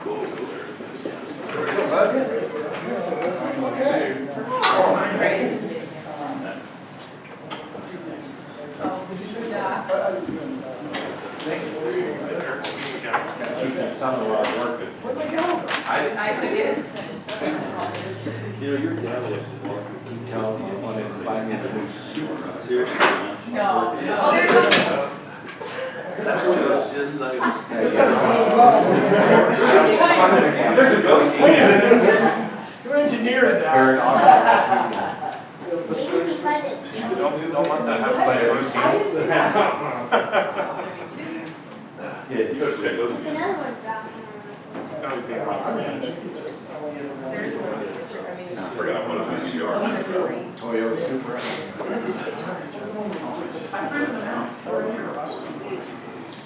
I took it. You know, your dad was keep telling me you wanted to buy me the new suit. Seriously? No. Just not even. There's a ghost. Wait a minute. You engineered that. Don't want that happen by your Yes. Another one dropped. Always being hot. There is one picture, I mean. I forgot what it was. You are. Toyota Supra.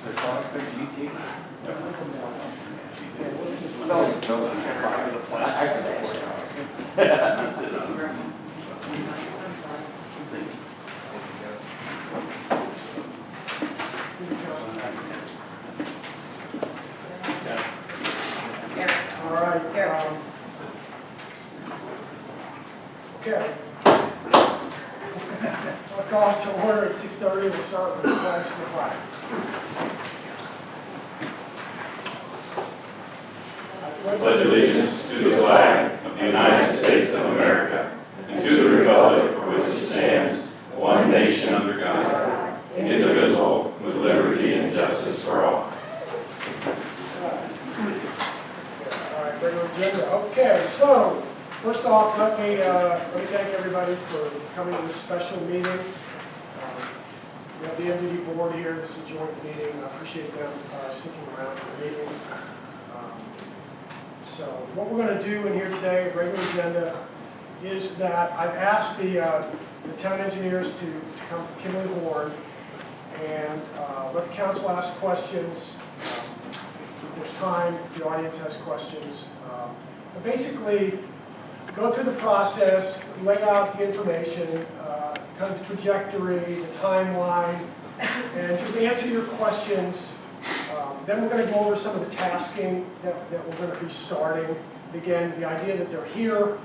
The Sonic GT. No, I can afford it. All right. Okay. Our calls to order at 6:30. We'll start with the flags to the flag. Pledge allegiance to the flag of the United States of America and to the republic for which it stands, one nation under God, indivisible, with liberty and justice for all. All right, regular agenda. Okay, so first off, let me thank everybody for coming to this special meeting. We have the MDD board here. This is a joint meeting. I appreciate them sticking around for the meeting. So what we're going to do in here today, regular agenda, is that I've asked the town engineers to come from Kimberly Horn and let the council ask questions. If there's time, if the audience has questions. But basically, go through the process, lay out the information, kind of the trajectory, the timeline, and just answer your questions. Then we're going to go over some of the tasking that we're going to be starting. Again, the idea that they're here,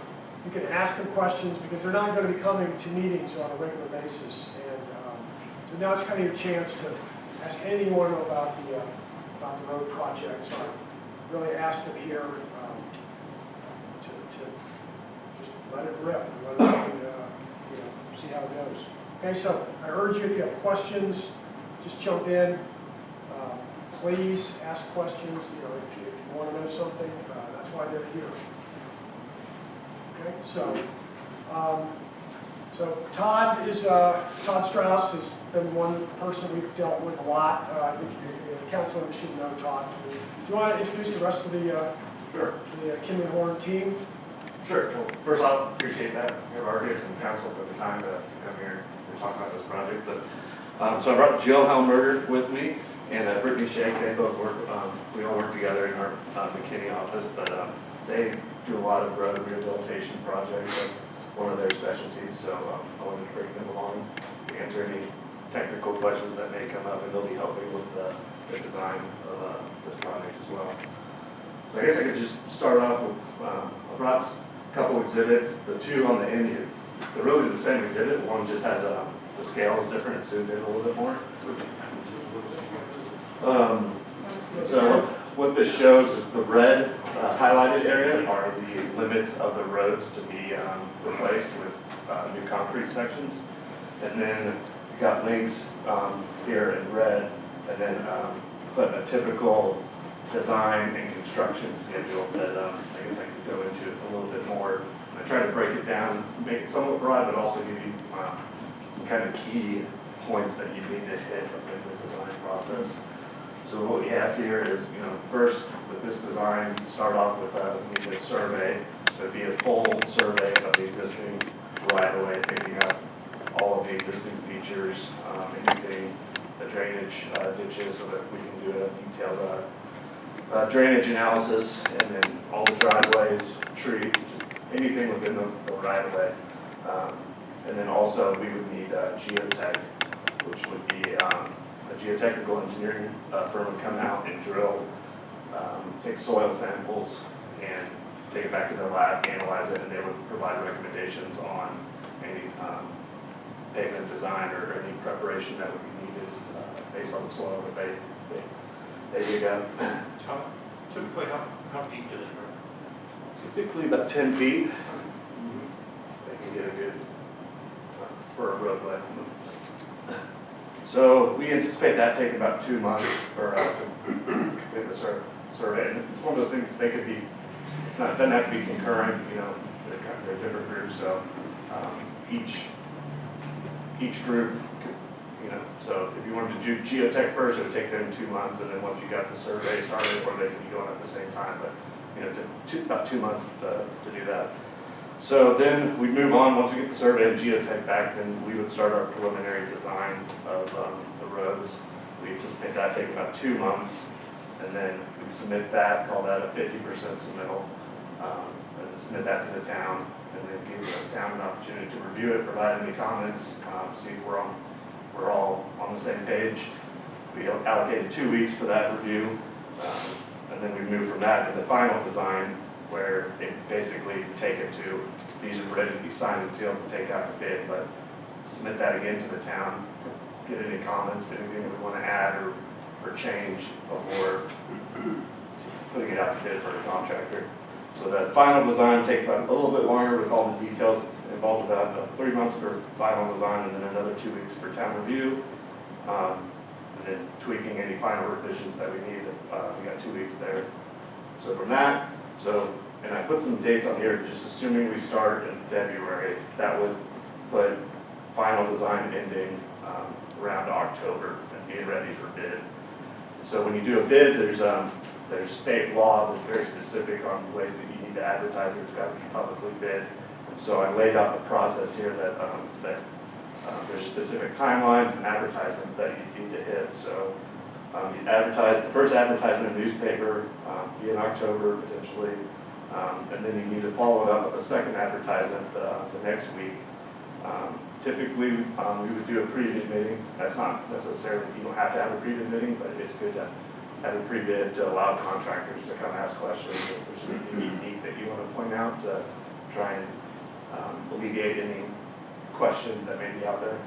you can ask them questions because they're not going to be coming to meetings on a regular basis. And so now it's kind of your chance to ask anything you want to know about the road project. So I really ask them here to just let it rip, and let it, see how it goes. Okay, so I urge you, if you have questions, just jump in. Please ask questions. If you want to know something, that's why they're here. Okay, so Todd Strauss has been one person we've dealt with a lot. I think the councilman should know Todd. Do you want to introduce the rest of the Kimberly Horn team? Sure. Well, first off, appreciate that. We have artists and council for the time to come here and talk about this project. But so I brought Jill Halmerger with me and Brittany Shake. They both work. We all work together in our McKinney office, but they do a lot of road rehabilitation projects. That's one of their specialties. So I wanted to bring them along to answer any technical questions that may come up, and they'll be helping with the design of this project as well. So I guess I could just start off with I brought a couple exhibits. The two on the end here, they're really the same exhibit. One just has the scale is different. It's zoomed in a little bit more. So what this shows is the red highlighted area are the limits of the roads to be replaced with new concrete sections. And then you got links here in red, and then put a typical design and construction schedule that I guess I could go into a little bit more. I try to break it down, make it somewhat broad, but also give you some kind of key points that you need to hit in the design process. So what we have here is, first with this design, start off with a survey. So it'd be a full survey of the existing right-of-way, picking up all of the existing features, anything, the drainage ditches, so that we can do a detailed drainage analysis, and then all the driveways, tree, just anything within the right-of-way. And then also we would need geotech, which would be a geotechnical engineering firm would come out and drill take soil samples and take it back to their lab, analyze it, and they would provide recommendations on any pavement design or any preparation that would be needed based on the soil that they dig up. Typically, how deep do they go? Typically about 10 feet. They can get a good, for a roadway. So we anticipate that taking about 2 months for to complete the survey. And it's one of those things, they could be, doesn't have to be concurrent, you know, they're different groups, so each group, you know, so if you wanted to do geotech first, it would take them 2 months, and then once you got the survey started, or they could be going at the same time, but, you know, about 2 months to do that. So then we'd move on, once we get the survey and geotech back, then we would start our preliminary design of the roads. We anticipate that taking about 2 months, and then we'd submit that, call that a 50% submittal, and submit that to the town, and then give the town an opportunity to review it, provide any comments, see if we're all on the same page. We allocated 2 weeks for that review, and then we move from that to the final design, where they basically take it to, these are ready to be signed and sealed and take out the bid, but submit that again to the town, get any comments, anything that we want to add or change before putting it out to bid for a contractor. So that final design take about a little bit longer with all the details involved with that, 3 months for final design and then another 2 weeks for town review. And then tweaking any final revisions that we need, we got 2 weeks there. So from that, and I put some dates on here, just assuming we start in February, that would put final design ending around October and being ready for bid. So when you do a bid, there's state law that's very specific on the ways that you need to advertise it. It's got to be publicly bid. So I laid out the process here that there's specific timelines and advertisements that you need to hit. So you advertise, the first advertisement in the newspaper, be in October potentially, and then you need to follow it up with a second advertisement the next week. Typically, we would do a pre-bid meeting. That's not necessarily, you don't have to have a pre-bid meeting, but it's good to have a pre-bid to allow contractors to come ask questions. If there's anything unique that you want to point out to try and alleviate any questions that may be out there.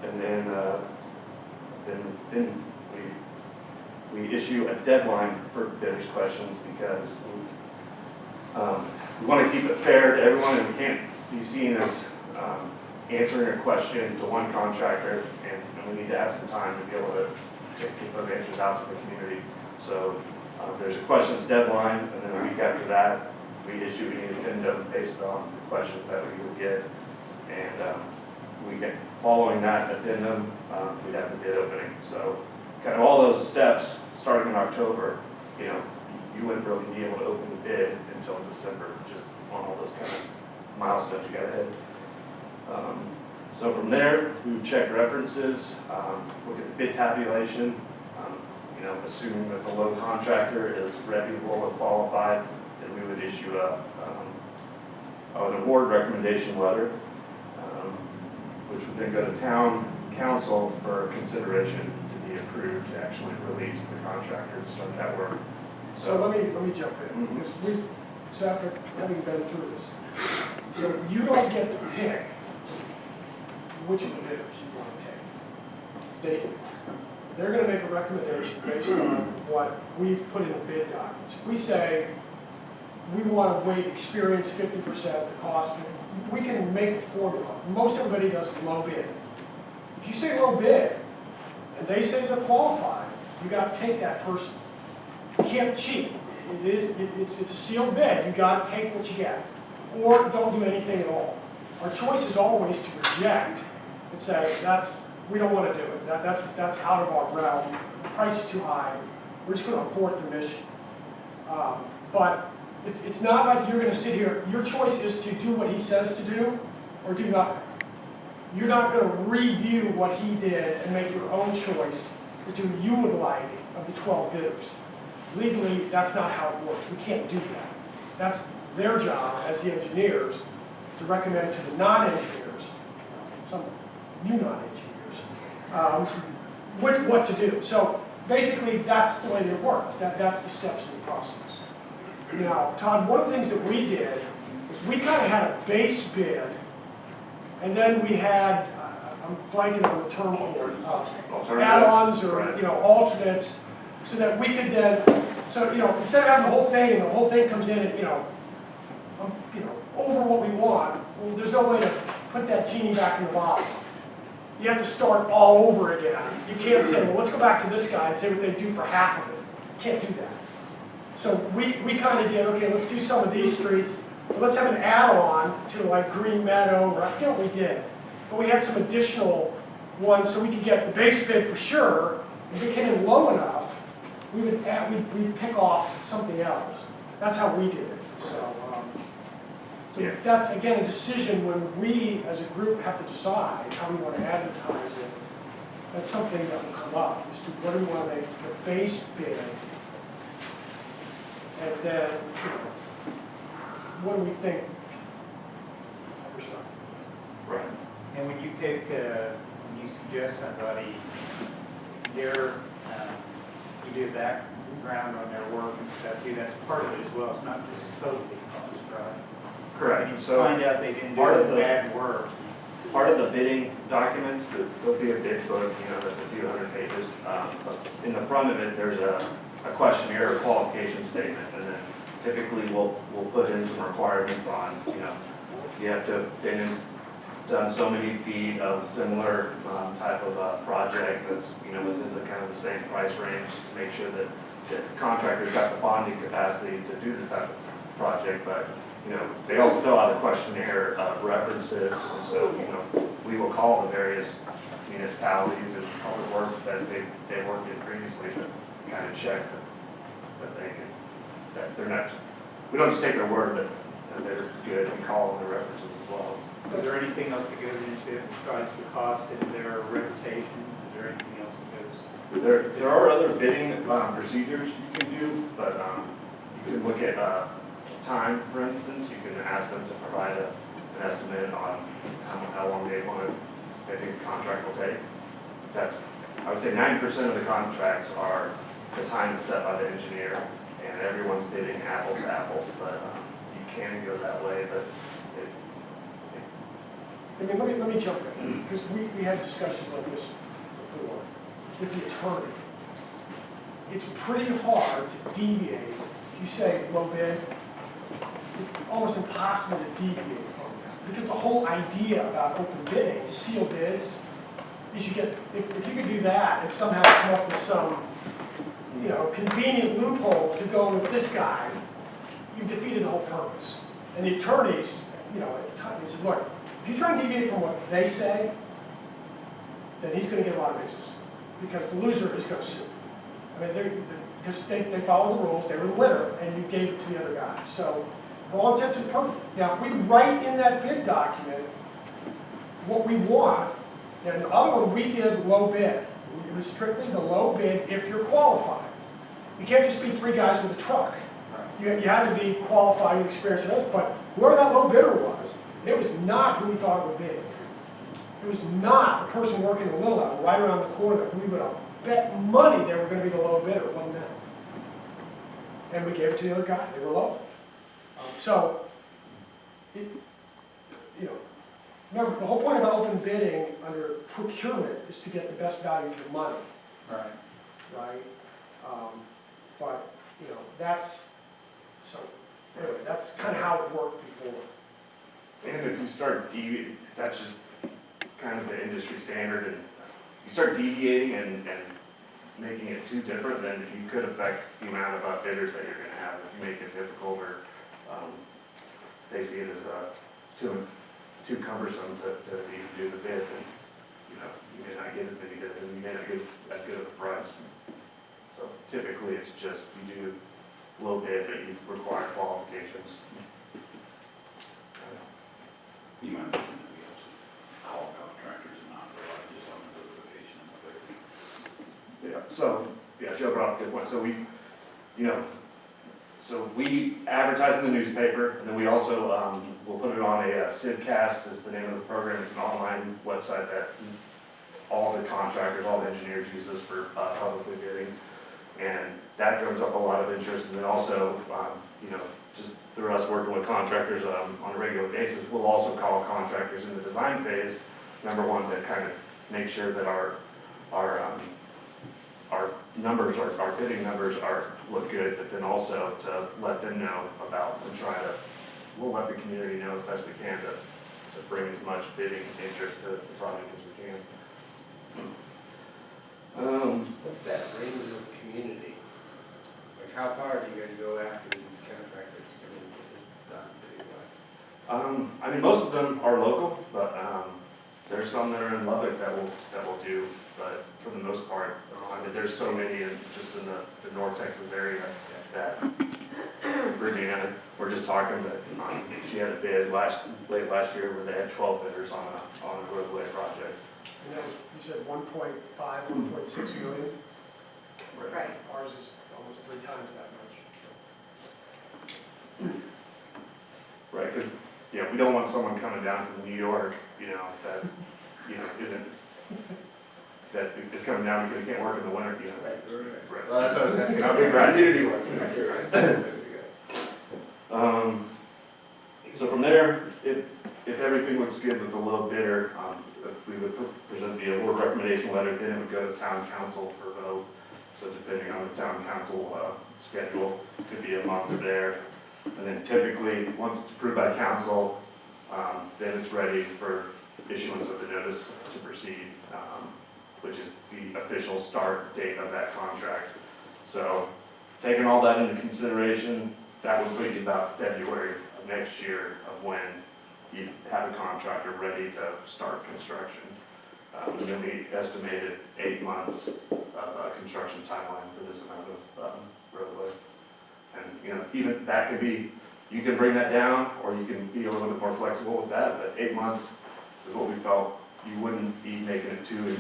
And then we issue a deadline for bidders' questions because we want to keep it fair to everyone, and we can't be seen as answering a question to one contractor, and we need to have some time to be able to get those answers out to the community. So there's a questions deadline, and then a week after that, we issue an addendum based on the questions that we would get. And following that addendum, we'd have the bid opening. So kind of all those steps starting in October, you know, you wouldn't really be able to open the bid until December, just on all those kind of milestones you got to hit. So from there, we would check references, look at the bid tabulation, you know, assuming that the low contractor is reputable and qualified, then we would issue an award recommendation letter, which would then go to town council for consideration to be approved to actually release the contractor to start that work. So let me jump in, because so after having been through this, so you don't get to pick which of the bidders you want to take. They do. They're going to make a recommendation based on what we've put in the bid documents. If we say we want to weight experience 50%, the cost, we can make a formula. Most everybody does low bid. If you say low bid, and they say they're qualified, you got to take that person. You can't cheat. It's a sealed bid. You got to take what you get, or don't do anything at all. Our choice is always to reject and say we don't want to do it. That's out of our realm. The price is too high. We're just going to abort the mission. But it's not like you're going to sit here. Your choice is to do what he says to do, or do nothing. You're not going to review what he did and make your own choice as to who you would like of the 12 bidders. Legally, that's not how it works. We can't do that. That's their job as the engineers to recommend to the non-engineers, some you non-engineers, what to do. So basically, that's the way that it works. That's the steps in the process. Now, Todd, one of the things that we did was we kind of had a base bid, and then we had, I'm blanking on the term for it, add-ons or, alternates, so that we could then, so, instead of having the whole thing, and the whole thing comes in at, over what we want, well, there's no way to put that genie back in the bottle. You have to start all over again. You can't say, well, let's go back to this guy and say what they do for half of it. You can't do that. So we kind of did, okay, let's do some of these streets, but let's have an add-on to like Green Meadow, or I forget what we did. But we had some additional ones so we could get the base bid for sure. If it came in low enough, we'd pick off something else. That's how we did it. So that's, again, a decision when we, as a group, have to decide how we want to advertise it. That's something that will come up, as to what do we want to make the base bid, and then, what do we think other stuff. Right. And when you pick, when you suggest somebody, you do background on their work and stuff too, that's part of it as well. It's not just totally cost, right? Correct. When you So find out they didn't do part of the- bad work. part of the bidding documents, there'll be a bid book, that's a few hundred pages. But in the front of it, there's a questionnaire or qualification statement, and then typically we'll put in some requirements on, you have to have done so many feet of similar type of project that's, within the kind of the same price range, to make sure that the contractor's got the bonding capacity to do this type of project. But they also fill out a questionnaire of references, and so, we will call the various municipalities and public works that they worked in previously to kind of check that they're not, we don't just take their word that they're good, and call them the references as well. Is there anything else that goes into it besides the cost and their reputation? Is there anything else that goes? There are other bidding procedures you can do, but you can look at time, for instance. You can ask them to provide an estimate on how long they think the contract will take. That's, I would say 90% of the contracts are the time is set by the engineer, and everyone's bidding apples to apples, but you can go that way, but let me jump in, because we had discussions like this before with the attorney. It's pretty hard to deviate. If you say low bid, it's almost impossible to deviate from that. Because the whole idea about open bidding, sealed bids, is you get, if you could do that and somehow come up with some, convenient loophole to go with this guy, you've defeated the whole purpose. And the attorneys, at the time, they said, look, if you try and deviate from what they say, then he's going to get a lot of business, because the loser is going to sue. I mean, because they followed the rules, they were the winner, and you gave it to the other guy. So, for all intents and purposes, now if we write in that bid document what we want, and the other one we did low bid. It was strictly the low bid if you're qualified. You can't just be 3 guys with a truck. You had to be qualified with experience in this, but whoever that low bidder was, it was not who we thought it would be. It was not the person working in Little Island right around the corner that we would have bet money they were going to be the low bidder. It wasn't them. And we gave it to the other guy. They were low. Remember, the whole point about open bidding under procurement is to get the best value for your money. Right. Right? But, that's, so, anyway, that's kind of how it worked before. And if you start deviating, that's just kind of the industry standard, and you start deviating and making it too different, then you could affect the amount of bidders that you're going to have if you make it difficult, or they see it as too cumbersome to even do the bid, and you may not get as many bids, and you may not get as good of a price. So typically, it's just you do low bid, but you require qualifications. You might mention that we also call contractors and not rely just on the notification of the bid. Joe brought up a good point. So we advertise in the newspaper, and then we also we'll put it on a Sidcast is the name of the program. It's an online website that all the contractors, all the engineers use this for publicly bidding. And that drums up a lot of interest. And then also, just through us working with contractors on a regular basis, we'll also call contractors in the design phase, number one, to kind of make sure that our numbers, our bidding numbers look good, but then also to let them know about and we'll let the community know as best we can to bring as much bidding interest to the project as we can. What's that range of community? Like how far do you guys go after these contractors to come in and get this done pretty well? I mean, most of them are local, but there's some that are in Lubbock that will do, but for the most part, I mean, there's so many just in the North Texas area that Brittany, we're just talking that she had a bid late last year where they had 12 bidders on a roadway project. And that was, you said 1.5, 1.6 million? Right. Ours is almost 3 times that much. Right, because, we don't want someone coming down from New York, that, that is coming down because he can't work in the winter, Right. Right. Well, that's what I was asking, how big the community was, I was curious. So from there, if everything looks good with the low bidder, we would present the award recommendation letter, then it would go to town council for vote. So depending on the town council schedule, could be a month or there. And then typically, once it's approved by council, then it's ready for issuance of the notice to proceed, which is the official start date of that contract. So taking all that into consideration, that would put you about February of next year of when you have a contractor ready to start construction. And then we estimated 8 months of construction timeline for this amount of roadway. And even that could be, you can bring that down, or you can be a little bit more flexible with that, but 8 months is what we felt. You wouldn't be making it too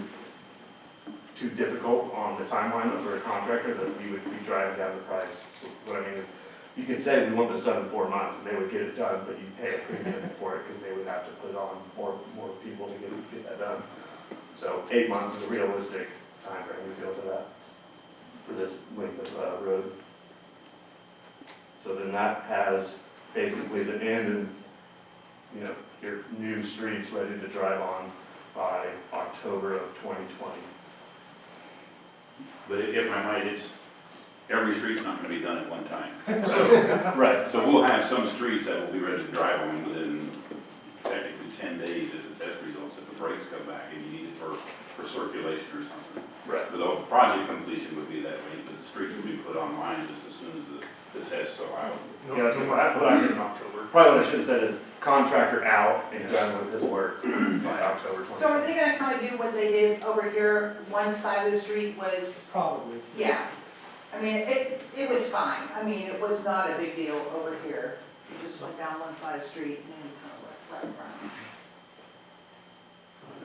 difficult on the timeline for a contractor that you would be driving down the price. So what I mean, you could say we want this done in 4 months, and they would get it done, but you pay a premium for it because they would have to put on more people to get that done. So 8 months is a realistic time frame we feel for this length of road. So then that has basically the end and, your new streets ready to drive on by October of 2020. But if I might, every street's not gonna be done at one time. Right. So we'll have some streets that will be ready to drive on within technically 10 days as the test results, if the brakes come back and you need it for circulation or something. Right. But the project completion would be that way, but the streets will be put online just as soon as the tests are out. Yeah, that's what I mean. Probably what I should have said is contractor out and done with his work by October 20. So are they gonna kind of do what they did over here? One side of the street was, Probably. yeah. I mean, it was fine. I mean, it was not a big deal over here. You just went down one side of the street and then kind of went right around.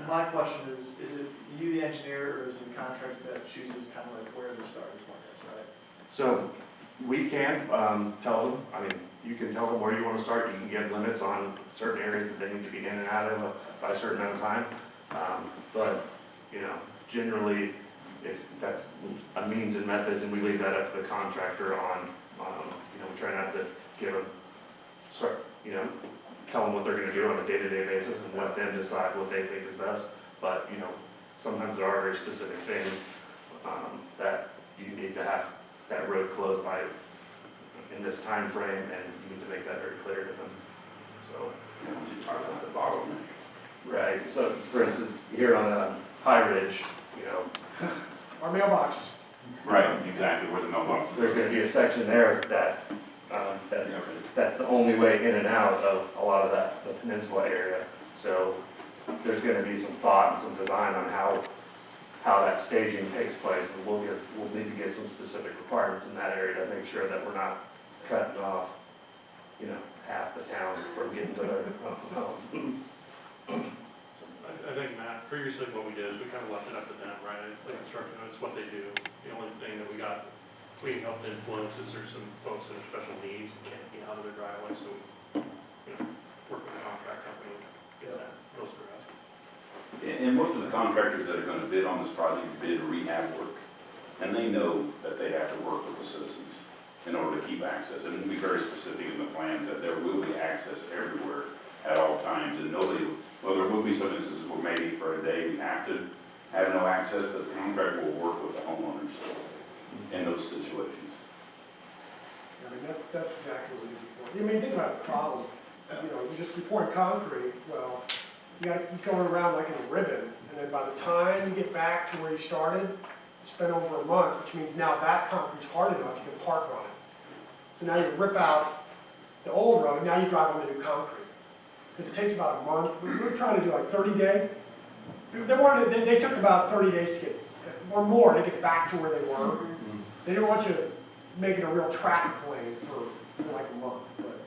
My question is it you, the engineer, or is it the contractor that chooses kind of like where the starting point is, right? So we can tell them, I mean, you can tell them where you want to start. You can give limits on certain areas that they need to be in and out of by a certain amount of time. But, generally, that's a means and methods, and we leave that up to the contractor on, we try not to give them, tell them what they're going to do on a day-to-day basis and let them decide what they think is best. But, sometimes there are very specific things that you need to have that road closed by in this time frame, and you need to make that very clear to them. So, You talk about the bottleneck. right. So, for instance, here on High Ridge, Our mailboxes. Right, exactly, where the mailbox. there's going to be a section there that's the only way in and out of a lot of the peninsula area. So there's going to be some thought and some design on how that staging takes place, and we'll need to get some specific requirements in that area to make sure that we're not cutting off, half the town from getting to their home. I think, Matt, previously what we did is we kind of left it up to them, right? It's the construction, it's what they do. The only thing that we can help influence is there's some folks that have special needs and can't get out of their driveway, so we, work with the contract company, get those addressed. And most of the contractors that are gonna bid on this project bid rehab work. And they know that they have to work with the citizens in order to keep access. And we'll be very specific in the plans that there will be access everywhere at all times. And nobody, well, there will be some instances where maybe for a day we have to have no access, but the contractor will work with the homeowners in those situations. I mean, that's exactly what we did before. I mean, think about the problem. You know, you're pouring concrete, well, you're going around like in a ribbon, and then by the time you get back to where you started, it's been over a month, which means now that concrete's hard enough, you can park on it. So now you rip out the old road, now you drive on the new concrete. Because it takes about a month. We were trying to do like 30-day. They took about 30 days to get, or more, to get back to where they were. They didn't want you making a real traffic lane for like a month, but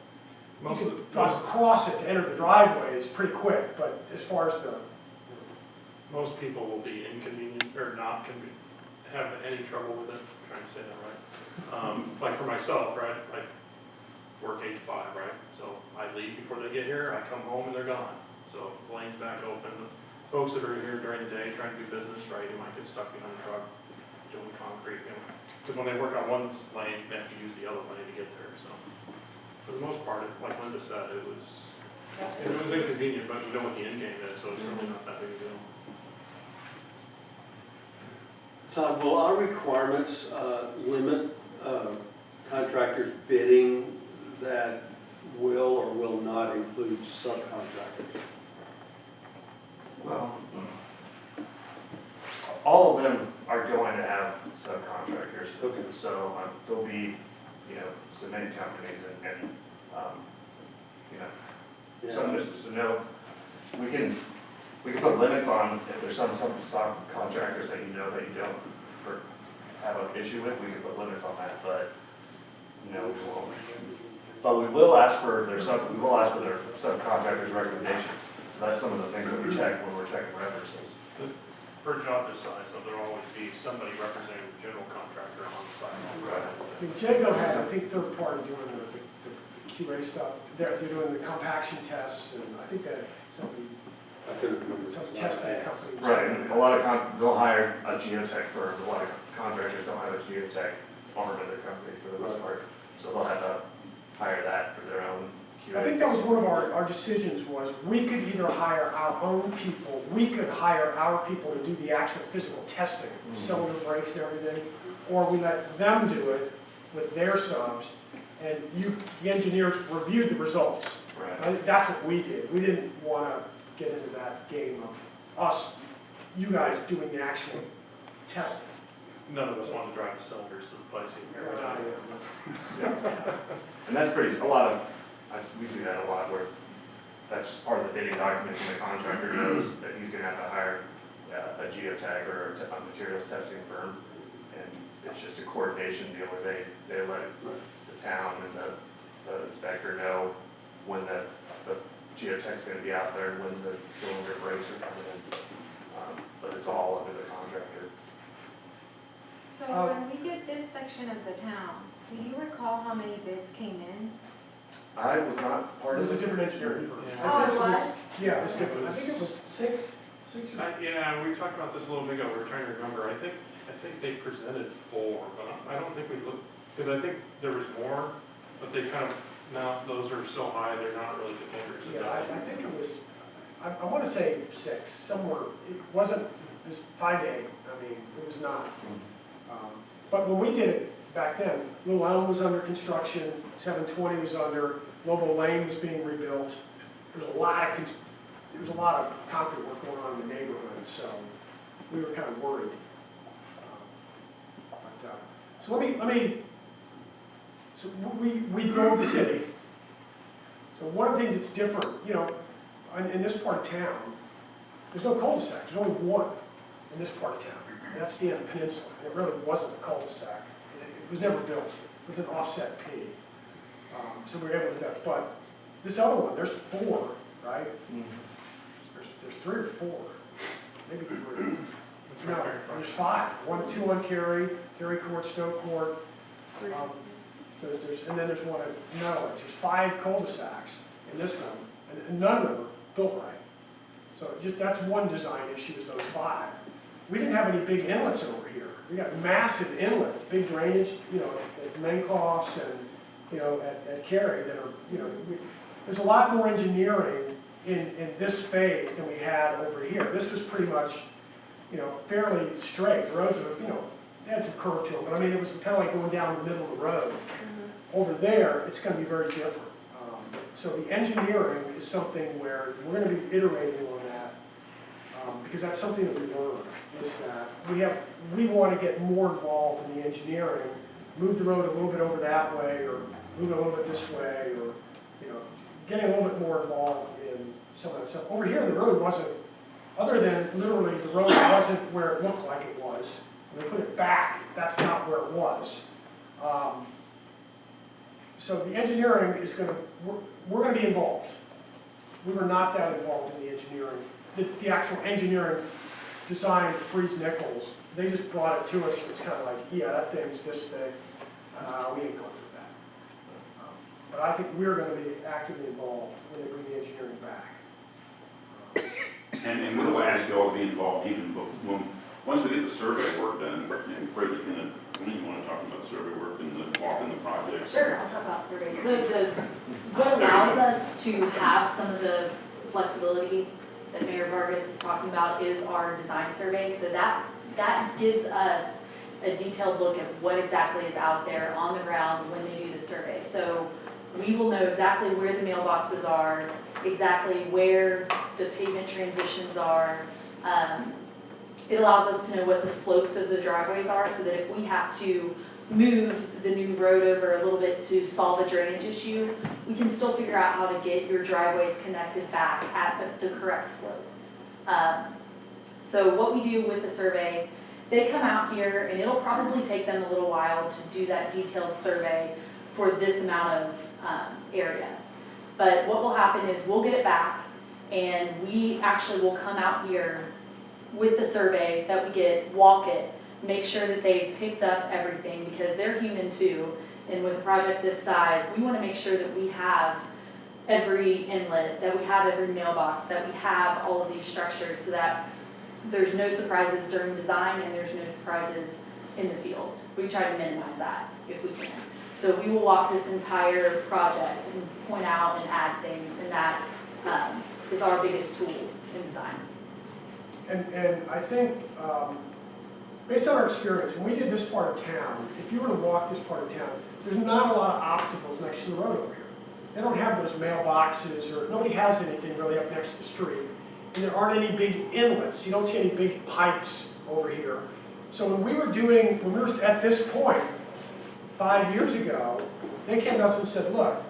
you could drive across it to enter the driveways pretty quick, but as far as the... Most people will be inconvenient, or not have any trouble with it, I'm trying to say that right. Like for myself, right, I work 8 to 5, right? So I leave before they get here, I come home and they're gone. So the lane's back open. The folks that are here during the day trying to do business, right, you might get stuck behind a truck doing concrete, you know. Because when they work on one lane, they have to use the other lane to get there, so. For the most part, like Linda said, it was inconvenient, but you know what the end game is, so it's really not that big a deal. Todd, will our requirements limit contractors bidding that will or will not include subcontractors? Well, all of them are going to have subcontractors. Okay. So there'll be, you know, cement companies and you know, so no, we can put limits on if there's some subcontractors that you know that you don't have an issue with, we can put limits on that, but no, we won't. But we will ask for their subcontractors' recommendations. So that's some of the things that we check when we're checking references. For a job this size, though, there'll always be somebody representing the general contractor on the side. Right. I mean, Jago had, I think, third party doing the QA stuff. They're doing the compaction tests, and I think that somebody, I couldn't remember. some testing company. Right, and a lot of they'll hire a geotech firm. A lot of contractors don't have a geotech arm of their company for the most part, so they'll have to hire that for their own QA. I think that was one of our decisions was we could either hire our own people, we could hire our people to do the actual physical testing, cylinder brakes and everything, or we let them do it with their subs, and the engineers reviewed the results. Right. That's what we did. We didn't want to get into that game of us, you guys doing the actual testing. None of us want to drive the cylinders to the place here. Yeah. And that's we see that a lot where that's part of the bidding document, and the contractor knows that he's gonna have to hire a geotech or a materials testing firm. And it's just a coordination deal where they let the town and the inspector know when the geotech's gonna be out there, when the cylinder brakes are coming in. But it's all under the contractor. So when we did this section of the town, do you recall how many bids came in? I was not part It was of a it. different engineering firm. Oh, it was? Yeah, it was different. I think it was six or... Yeah, we talked about this a little bit ago, we were trying to remember, I think they presented 4, but I don't think we looked, because I think there was more, but they kind of, now those are so high, they're not really contenders. Yeah, I think it was, I want to say 6, somewhere. It wasn't, it was 5 to 8. I mean, it was not. But when we did it back then, Little Elm was under construction, 720 was under, Lobo Lane was being rebuilt. There was a lot of concrete work going on in the neighborhood, so we were kind of worried. So so we drove the city. So one of the things that's different, you know, in this part of town, there's no cul-de-sac. There's only one in this part of town. And that's the end of the peninsula. It really wasn't a cul-de-sac. It was never built. It was an offset P. So we were able to do that. But this other one, there's 4, right? There's 3 or 4, maybe 3. No, there's 5. 2 on Cary Court, Stowe Court. And then there's one at Meadowlands. There's 5 cul-de-sacs in this one, and none of them are built right. So just, that's one design issue is those 5. We didn't have any big inlets over here. We got massive inlets, big drainage, you know, at Menkoff's and, you know, at Cary that are, you know, there's a lot more engineering in this phase than we had over here. This was pretty much, you know, fairly straight. The roads were, you know, they had some curve to them, but I mean, it was kind of like going down the middle of the road. Over there, it's going to be very different. So the engineering is something where we're going to be iterating on that because that's something that we learned, is that we want to get more involved in the engineering, move the road a little bit over that way or move it a little bit this way, or, you know, getting a little bit more involved in some of that stuff. Over here, there really wasn't, other than literally the road wasn't where it looked like it was. When they put it back, that's not where it was. So the engineering is going to, we're going to be involved. We were not that involved in the engineering. The actual engineering design of Freeze Nichols, they just brought it to us and it's kind of like, yeah, that thing's this thick. We didn't go through that. But I think we're going to be actively involved when they bring the engineering back. And when do I ask you all to be involved even before, once we get the survey work done, and Craig, when you want to talk about survey work and the walk in the project? Sure, I'll talk about surveys. So what allows us to have some of the flexibility that Mayor Vargas is talking about is our design survey. So that gives us a detailed look at what exactly is out there on the ground when they do the survey. So we will know exactly where the mailboxes are, exactly where the pavement transitions are. It allows us to know what the slopes of the driveways are so that if we have to move the new road over a little bit to solve a drainage issue, we can still figure out how to get your driveways connected back at the correct slope. So what we do with the survey, they come out here and it'll probably take them a little while to do that detailed survey for this amount of area. But what will happen is we'll get it back and we actually will come out here with the survey that we get, walk it, make sure that they picked up everything because they're human too. And with a project this size, we want to make sure that we have every inlet, that we have every mailbox, that we have all of these structures so that there's no surprises during design and there's no surprises in the field. We try to minimize that if we can. So we will walk this entire project and point out and add things, and that is our biggest tool in design. And I think, based on our experience, when we did this part of town, if you were to walk this part of town, there's not a lot of obstacles next to the road over here. They don't have those mailboxes, or nobody has anything really up next to the street. And there aren't any big inlets. You don't see any big pipes over here. So when we were at this point 5 years ago, they came to us and said, look,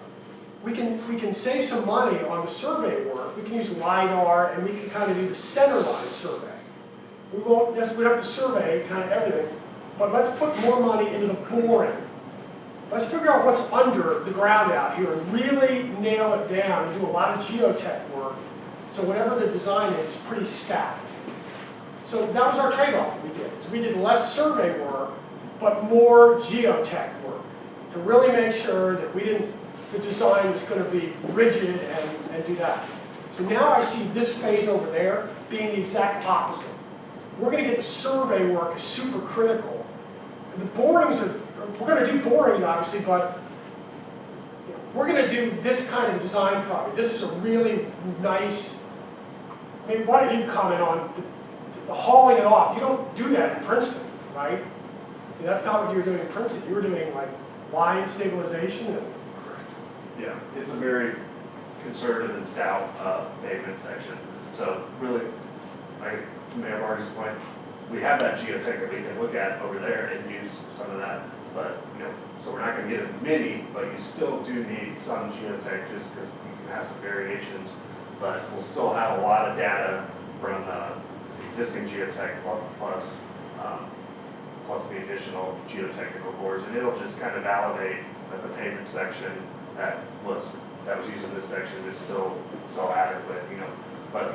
we can save some money on the survey work. We can use LiDAR and we can kind of do the center line survey. We don't have to survey kind of everything, but let's put more money into the boring. Let's figure out what's under the ground out here and really nail it down and do a lot of geotech work. So whatever the design is pretty static. So that was our trade-off that we did. So we did less survey work, but more geotech work to really make sure that the design was going to be rigid and do that. So now I see this phase over there being the exact opposite. We're going to get the survey work is super critical. The borings we're going to do borings obviously, but we're going to do this kind of design project. This is a really nice, I mean, why don't you comment on the hauling it off? You don't do that in Princeton, right? I mean, that's not what you were doing in Princeton. You were doing like line stabilization and yeah, it's a very conservative and stout pavement section. So really, like Mayor Vargas' point, we have that geotech that we can look at over there and use some of that. But so we're not going to get as many, but you still do need some geotech just because you can have some variations. But we'll still have a lot of data from existing geotech plus the additional geotechnical cores, and it'll just kind of validate that the pavement section that was used in this section is still adequate, But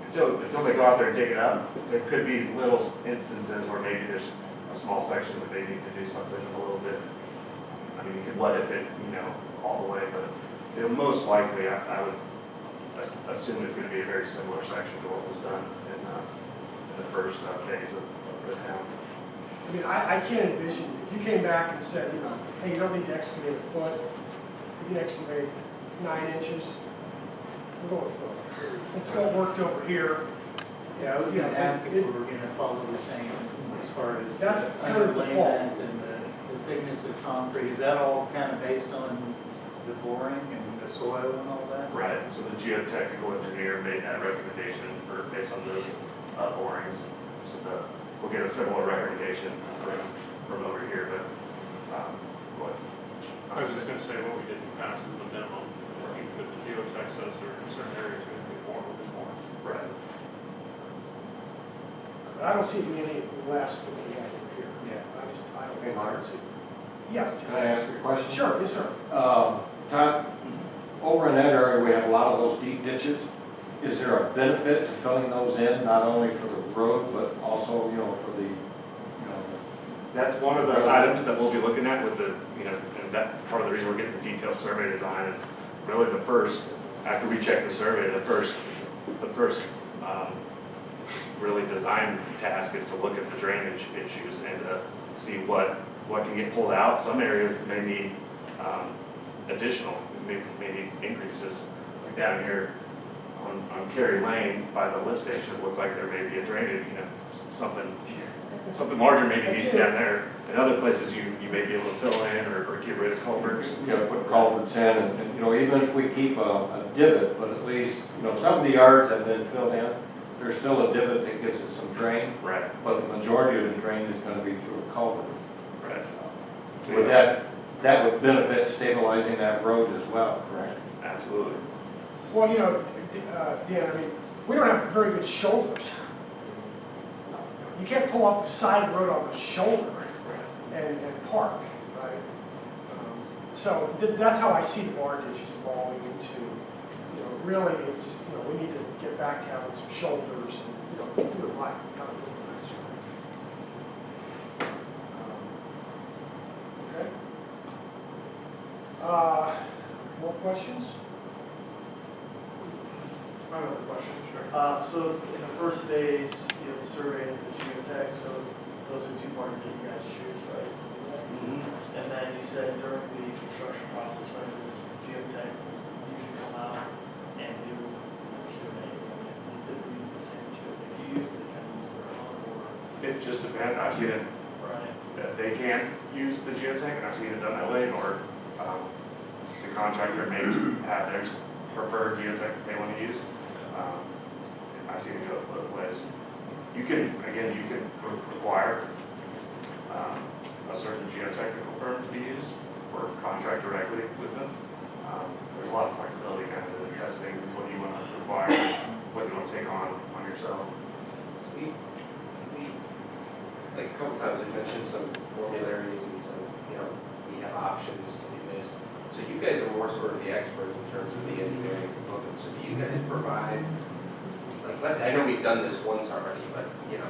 until they go out there and dig it up, there could be little instances where maybe there's a small section that they need to do something a little bit. I mean, you could let it fit, all the way, but most likely I would I assume it's gonna be a very similar section to what was done in the first phase of the town. I mean, I can't envision, if you came back and said, you know, hey, you don't need to excavate a foot, you can excavate 9 inches, we're going foot. It's what worked over here. Yeah, I was gonna ask if we were gonna follow the same as far as That's kind of the underlayment and the thickness of concrete. Is that all kind of based on the boring and the soil and all that? Right, so the geotechnical engineer made that recommendation based on those borings. So we'll get a similar recommendation from over here, but, what? I was just gonna say, what we did in the past is the minimum. If you put the geotech says there are certain areas we can more, we'll do more. Right. But I don't see it being any less than we have over here. Yeah. I don't. Hey, Mark. Yeah. Can I ask you a question? Sure, yes, sir. Todd, over in that area, we have a lot of those deep ditches. Is there a benefit to filling those in, not only for the road, but also, you know, for the, you know? That's one of the items that we'll be looking at with the, you know, and that part of the reason we're getting the detailed survey design is really the first, after we check the survey, the first really design task is to look at the drainage issues and see what can get pulled out. Some areas may need additional, may need increases. Like down here on Cary Lane by the lift station, it looked like there may be a drainage, you know, something larger may be needed down there. In other places, you may be able to fill in or get rid of culverts. You gotta put culverts in, and, you know, even if we keep a divot, but at least, you know, some of the yards have been filled in, there's still a divot that gives it some drain. Right. But the majority of the drain is gonna be through a culvert. Right. So would that would benefit stabilizing that road as well, correct? Absolutely. Well, you know, Dan, I mean, we don't have very good shoulders. You can't pull off the side road on the shoulder and park, right? So that's how I see the water ditches evolving into, you know, really it's, you know, we need to get back to having some shoulders and, you know, do it right, kind of do it nice. Okay. More questions? I have another question, sure. So in the first phase, you have the survey and the geotech, so those are 2 parts that you guys choose, right? To do that? And then you said during the construction process, right, this geotech usually come out and do Q&As. And typically use the same geotech you use, they kind of use their own, or, It just depends. I've seen it, right? that they can use the geotech, and I've seen it done that way, or the contractor may have their preferred geotech that they want to use. I've seen it go both ways. You can require a certain geotechnical firm to be used or contract directly with them. There's a lot of flexibility kind of in testing what you want to require, what you want to take on yourself. So we like a couple times we mentioned some formularies and some, you know, we have options to do this. So you guys are more sort of the experts in terms of the engineering component. So do you guys provide, like, I know we've done this once already, but, you know,